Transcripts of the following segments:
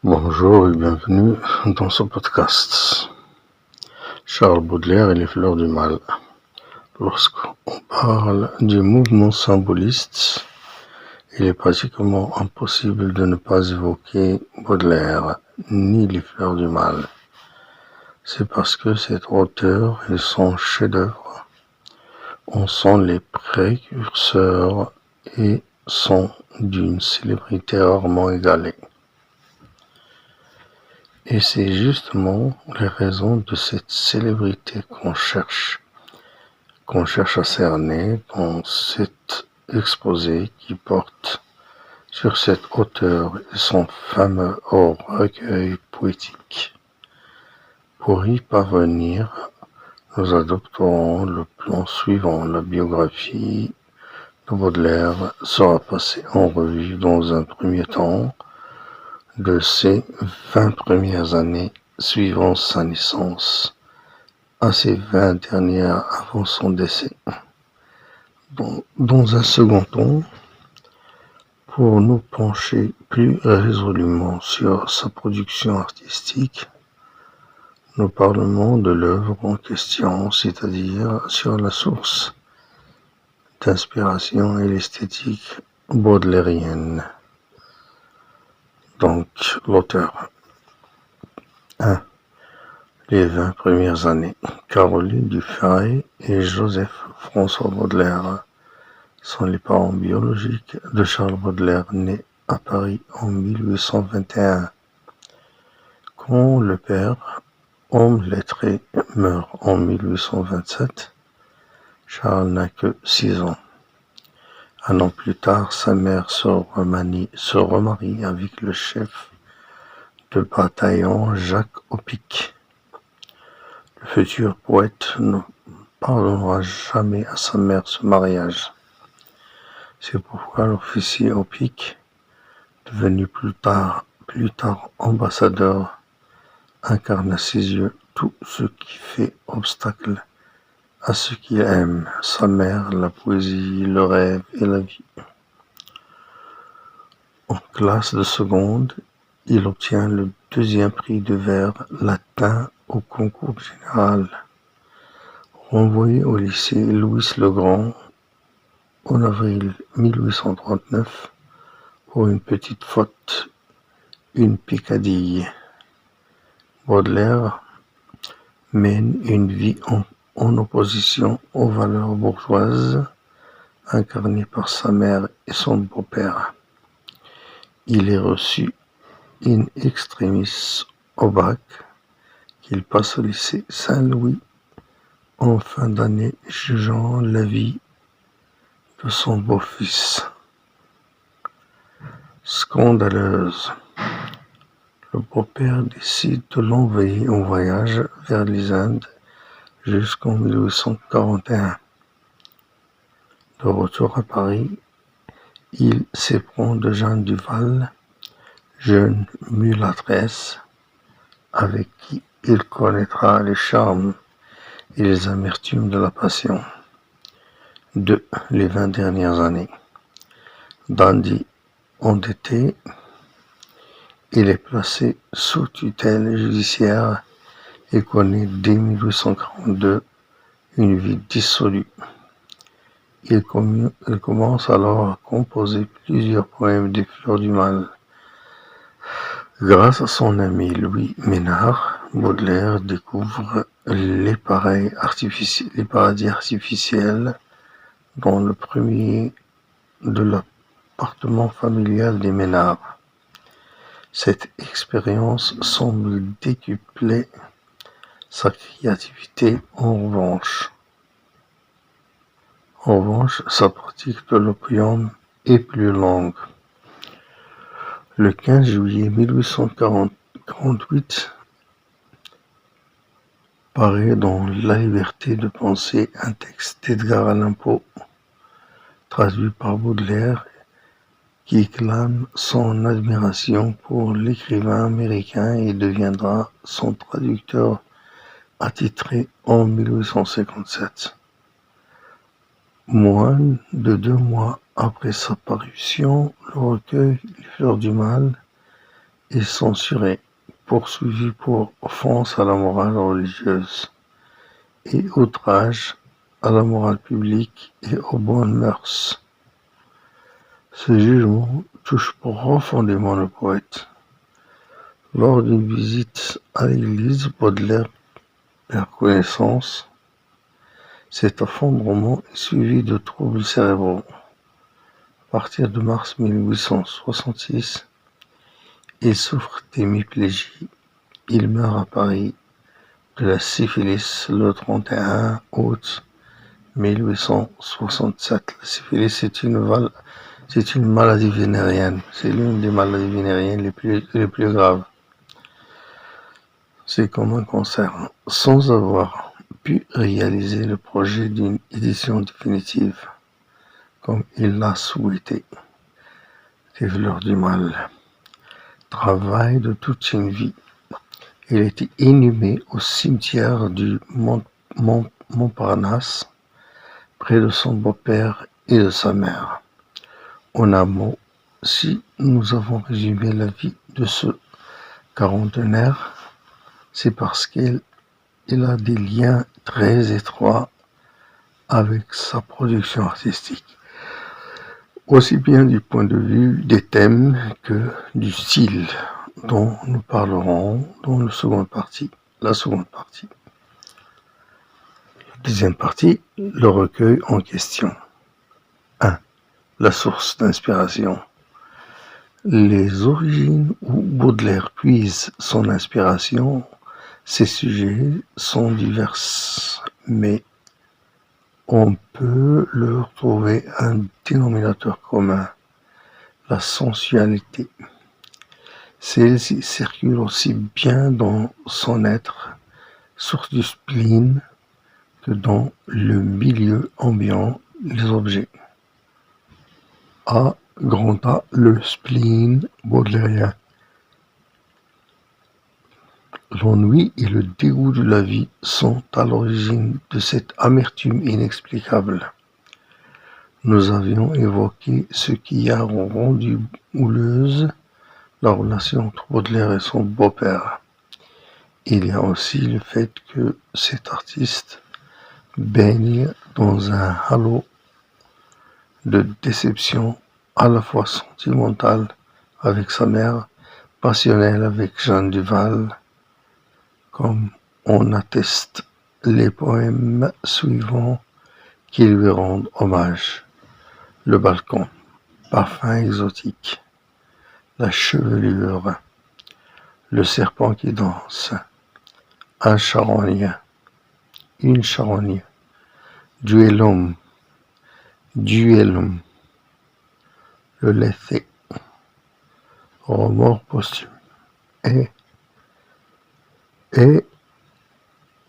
Bonjour et bienvenue dans ce podcast. Charles Baudelaire et les fleurs du mal. Lorsqu'on parle du mouvement symboliste, il est pratiquement impossible de ne pas évoquer Baudelaire ni les fleurs du mal. C'est parce que cet auteur et son chef-d'œuvre en sont les précurseurs et sont d'une célébrité rarement égalée. Et c'est justement les raisons de cette célébrité qu'on cherche à cerner dans cet exposé qui porte sur cet auteur et son fameux recueil poétique. Pour y parvenir, nous adopterons le plan suivant. La biographie de Baudelaire sera passée en revue dans un premier temps de ses 20 premières années suivant sa naissance à ses 20 dernières avant son décès. Dans un second temps, pour nous pencher plus résolument sur sa production artistique, nous parlerons de l'œuvre en question, c'est-à-dire sur la source d'inspiration et l'esthétique baudelairienne. Donc, l'auteur. 1. Les 20 premières années. Caroline Dufay et Joseph-François Baudelaire sont les parents biologiques de Charles Baudelaire, né à Paris en 1821. Quand le père, homme lettré, meurt en 1827, Charles n'a que 6 ans. Un an plus tard, sa mère se remarie avec le chef de bataillon Jacques Opic. Le futur poète ne pardonnera jamais à sa mère ce mariage. C'est pourquoi l'officier Opic, devenu plus tard ambassadeur, incarne à ses yeux tout ce qui fait obstacle à ce qu'il aime, sa mère, la poésie, le rêve et la vie. En classe de seconde, il obtient le 2e prix de vers latin au concours général. Renvoyé au lycée Louis-le-Grand en avril 1839 pour une petite faute, une peccadille. Baudelaire mène une vie en opposition aux valeurs bourgeoises incarnées par sa mère et son beau-père. Il est reçu in extremis au bac, qu'il passe au lycée Saint-Louis en fin d'année, jugeant la vie de son beau-fils scandaleuse. Le beau-père décide de l'envoyer en voyage vers les Indes jusqu'en 1841. De retour à Paris, il s'éprend de Jeanne Duval, jeune mulâtresse, avec qui il connaîtra les charmes et les amertumes de la passion. 2. Les 20 dernières années. Dandy endetté, il est placé sous tutelle judiciaire et connaît dès 1842 une vie dissolue. Il commence alors à composer plusieurs poèmes des fleurs du mal. Grâce à son ami Louis Ménard, Baudelaire découvre les paradis artificiels dans le premier de l'appartement familial des Ménard. Cette expérience semble décupler sa créativité. En revanche, sa pratique de l'opium est plus longue. Le 15 juillet 1848 paraît dans La liberté de penser un texte d'Edgar Allan Poe, traduit par Baudelaire, qui clame son admiration pour l'écrivain américain et deviendra son traducteur attitré en 1857. Moins de 2 mois après sa parution, le recueil Les fleurs du mal est censuré, poursuivi pour offense à la morale religieuse et outrage à la morale publique et aux bonnes mœurs. Ce jugement touche profondément le poète. Lors d'une visite à l'église, Baudelaire perd connaissance. Cet effondrement est suivi de troubles cérébraux. À partir de mars 1866, il souffre d'hémiplégie. Il meurt à Paris de la syphilis le 31 août 1867. La syphilis, c'est une maladie vénérienne. C'est l'une des maladies vénériennes les plus graves. C'est comme un cancer. Sans avoir pu réaliser le projet d'une édition définitive, comme il l'a souhaité. Les fleurs du mal. Travail de toute une vie. Il a été inhumé au cimetière du Montparnasse, près de son beau-père et de sa mère. En un mot, si nous avons résumé la vie de ce quarantenaire, c'est parce qu'il a des liens très étroits avec sa production artistique, aussi bien du point de vue des thèmes que du style, dont nous parlerons dans la seconde partie. La deuxième partie, le recueil en question. 1. La source d'inspiration. Les origines où Baudelaire puise son inspiration, ces sujets sont divers, mais on peut leur trouver un dénominateur commun, la sensualité. Celle-ci circule aussi bien dans son être, source du spleen, que dans le milieu ambiant, les objets. A. Grand A, le spleen baudelairien. L'ennui et le dégoût de la vie sont à l'origine de cette amertume inexplicable. Nous avions évoqué ce qui a rendu houleuse la relation entre Baudelaire et son beau-père. Il y a aussi le fait que cet artiste baigne dans un halo de déception à la fois sentimentale avec sa mère, passionnelle avec Jeanne Duval, comme en attestent les poèmes suivants qui lui rendent hommage. Le balcon, parfum exotique, la chevelure, le serpent qui danse, un charogne, une charogne, duellum, le lethe, remords posthume, et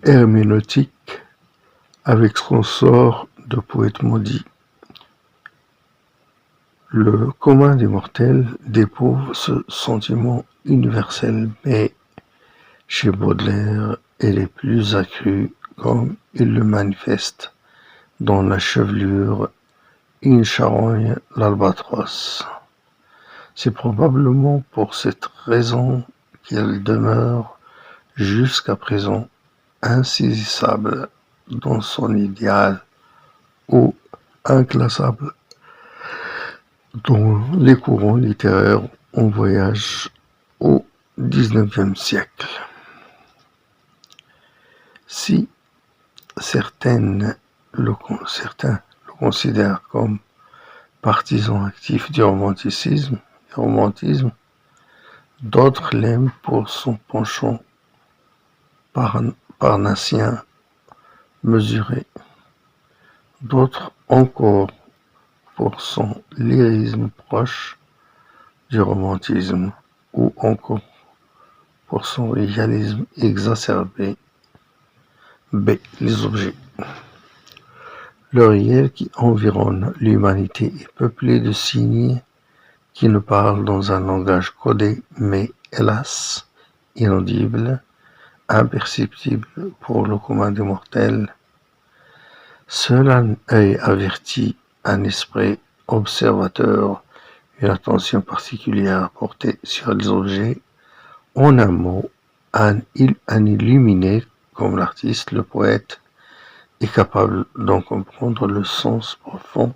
herméneutique avec son sort de poète maudit. Le commun des mortels déprouve ce sentiment universel, mais chez Baudelaire, elle est plus accrue comme il le manifeste dans la chevelure, une charogne, l'albatros. C'est probablement pour cette raison qu'elle demeure jusqu'à présent insaisissable dans son idéal ou inclassable dans les courants littéraires en voyage au XIXe siècle. Si certains le considèrent comme partisan actif du romantisme, d'autres l'aiment pour son penchant parnassien mesuré, d'autres encore pour son lyrisme proche du romantisme, ou encore pour son réalisme exacerbé. B. Les objets. Le réel qui environne l'humanité est peuplé de signes qui nous parlent dans un langage codé, mais hélas, inaudible, imperceptible pour le commun des mortels. Seul un œil averti, un esprit observateur, une attention particulière portée sur les objets En un mot, un illuminé comme l'artiste, le poète, est capable d'en comprendre le sens profond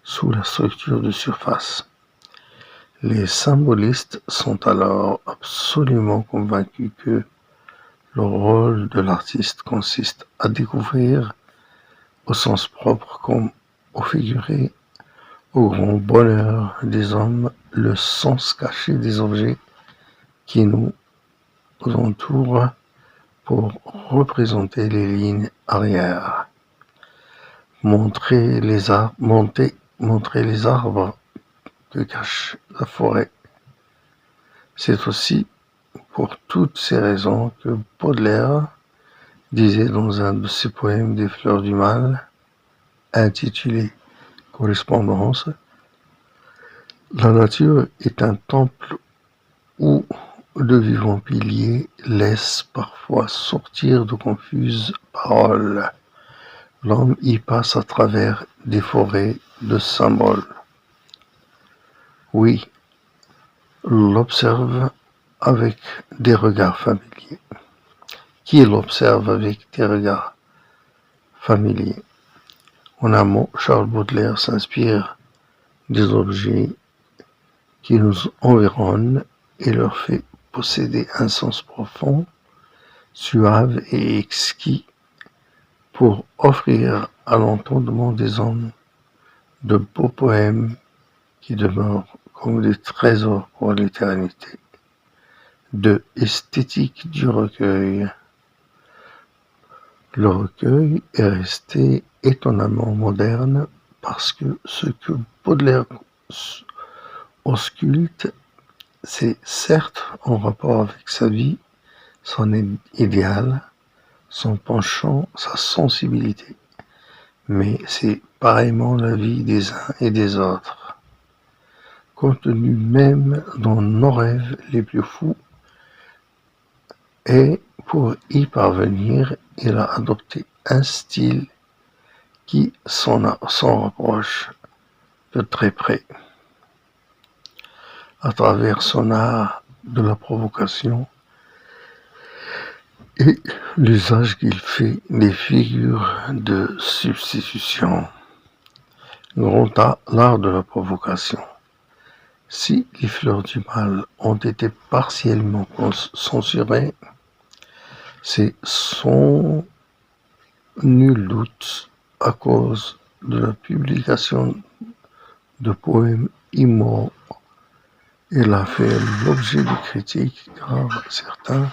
sous la structure de surface. Les symbolistes sont alors absolument convaincus que le rôle de l'artiste consiste à découvrir au sens propre comme au figuré, au grand bonheur des hommes, le sens caché des objets qui nous entourent pour représenter les lignes arrière, montrer les arbres que cache la forêt. C'est aussi pour toutes ces raisons que Baudelaire disait dans un de ses poèmes des Fleurs du Mal, intitulé Correspondance, la nature est un temple où de vivants piliers laissent parfois sortir de confuses paroles. L'homme y passe à travers des forêts de symboles. Oui, l'observe avec des regards familiers. Qui l'observe avec des regards familiers? En un mot, Charles Baudelaire s'inspire des objets qui nous environnent et leur fait posséder un sens profond, suave et exquis pour offrir à l'entendement des hommes de beaux poèmes qui demeurent comme des trésors pour l'éternité. De esthétique du recueil. Le recueil est resté étonnamment moderne parce que ce que Baudelaire ausculte, c'est certes en rapport avec sa vie, son idéal, son penchant, sa sensibilité, mais c'est pareillement la vie des uns et des autres. Contenu même dans nos rêves les plus fous, et pour y parvenir, il a adopté un style qui s'en rapproche de très près. À travers son art de la provocation et l'usage qu'il fait des figures de substitution. L'art de la provocation. Si les Fleurs du Mal ont été partiellement censurées, c'est sans nul doute à cause de la publication de poèmes immoraux. Elle a fait l'objet de critiques car certains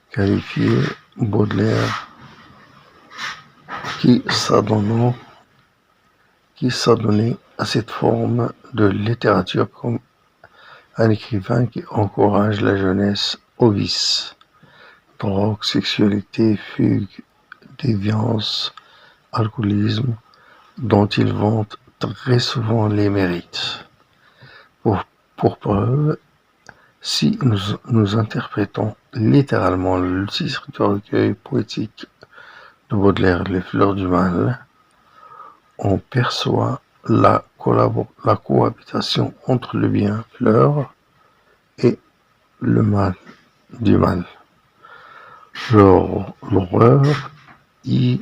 qualifiaient Baudelaire qui s'adonnait à cette forme de littérature comme un écrivain qui encourage la jeunesse au vice, drogue, sexualité, fugue, déviance, alcoolisme, dont il vante très souvent les mérites. Pour preuve, si nous interprétons littéralement le titre du recueil poétique de Baudelaire, Les Fleurs du Mal, on perçoit la cohabitation entre le bien fleur et le mal du mal. L'horreur est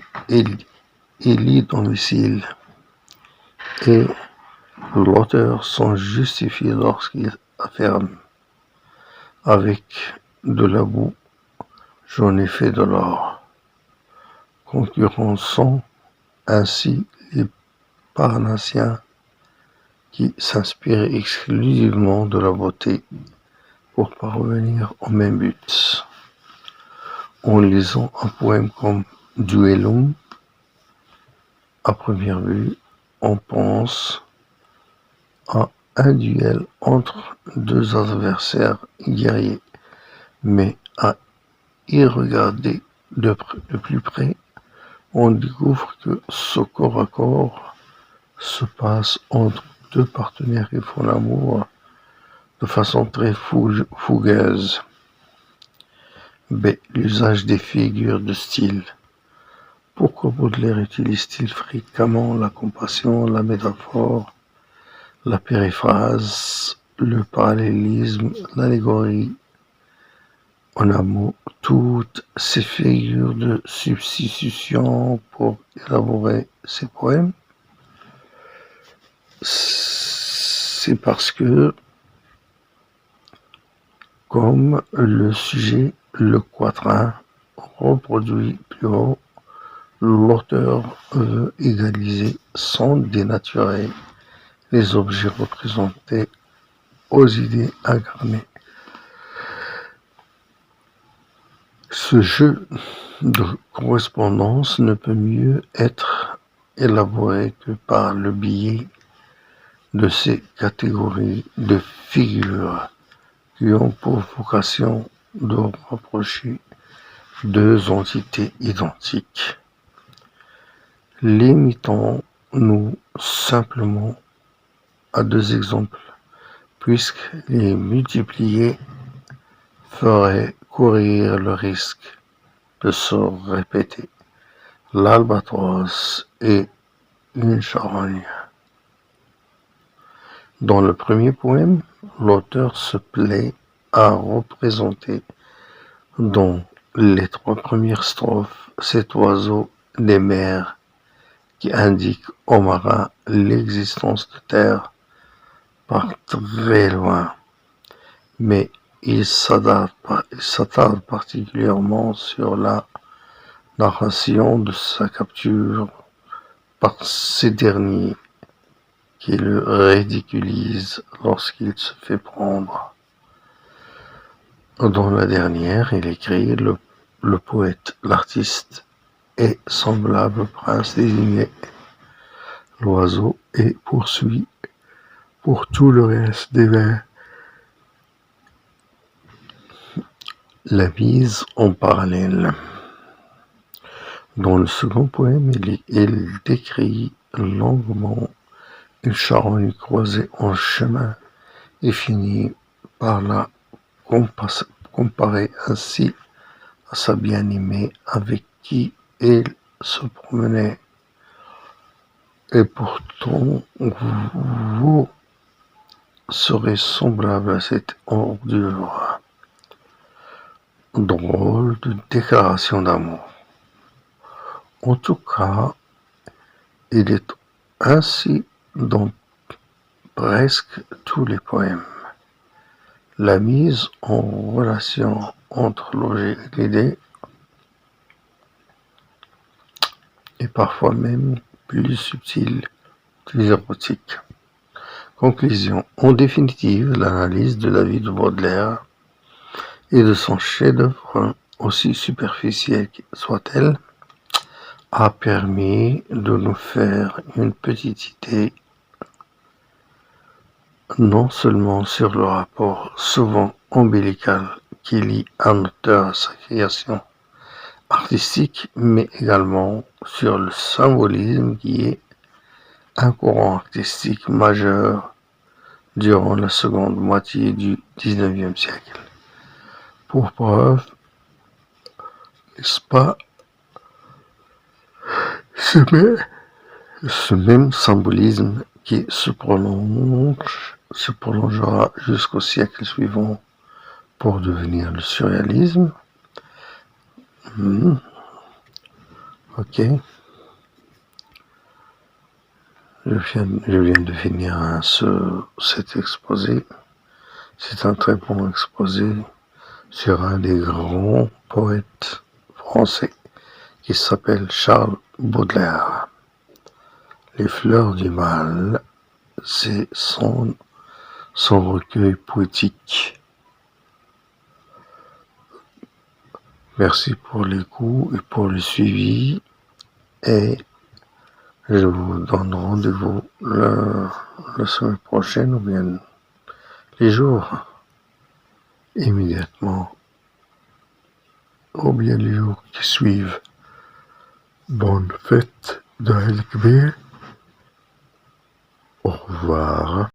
lit dans le cils et l'auteur s'en justifie lorsqu'il affirme avec de la boue, j'en ai fait de l'or, concurrençant ainsi les Parnassiens qui s'inspirent exclusivement de la beauté pour parvenir au même but. En lisant un poème comme Duellum, à première vue, on pense à un duel entre deux adversaires guerriers, mais à y regarder de plus près, on découvre que ce corps à corps se passe entre deux partenaires qui font l'amour de façon très fougueuse. B. L'usage des figures de style. Pourquoi Baudelaire utilise-t-il fréquemment la compassion, la métaphore, la périphrase, le parallélisme, l'allégorie, En un mot, toutes ces figures de substitution pour élaborer ces poèmes, c'est parce que, comme le sujet, le quatrain, reproduit plus haut, l'auteur veut égaliser sans dénaturer les objets représentés aux idées incarnées. Ce jeu de correspondance ne peut mieux être élaboré que par le biais de ces catégories de figures qui ont pour vocation de rapprocher deux entités identiques. Limitons-nous simplement à deux exemples, puisque les multiplier ferait courir le risque de se répéter. L'albatros et une charogne. Dans le premier poème, l'auteur se plaît à représenter dans les trois premières strophes cet oiseau des mers qui indique aux marins l'existence de terre par très loin, mais il s'attarde particulièrement sur la narration de sa capture par ces derniers qui le ridiculise lorsqu'il se fait prendre. Dans la dernière, il écrit le poète, l'artiste est semblable au prince désigné, l'oiseau et poursuit pour tout le reste des vers. La mise en parallèle. Dans le second poème, il décrit longuement une charogne croisée en chemin et finit par la comparer ainsi à sa bien-aimée avec qui il se promenait. Et pourtant, vous serez semblable à cette ordure. Drôle de déclaration d'amour. En tout cas, il est ainsi dans presque tous les poèmes. La mise en relation entre l'objet et l'idée est parfois même plus subtile, plus érotique. Conclusion. En définitive, l'analyse de la vie de Baudelaire et de son chef-d'œuvre, aussi superficielle soit-elle, a permis de nous faire une petite idée non seulement sur le rapport souvent ombilical qui lie un auteur à sa création artistique, mais également sur le symbolisme qui est un courant artistique majeur durant la seconde moitié du XIXe siècle. Pour preuve, n'est-ce pas, ce même symbolisme qui se prolongera jusqu'au siècle suivant pour devenir le surréalisme. Ok. Je viens de finir cet exposé. C'est un très bon exposé sur un des grands poètes français qui s'appelle Charles Baudelaire. Les fleurs du mal, c'est son recueil poétique. Merci pour l'écoute et pour le suivi, et je vous donne rendez-vous la semaine prochaine ou bien les jours immédiatement ou bien les jours qui suivent. Bonne fête de Haït. Au revoir.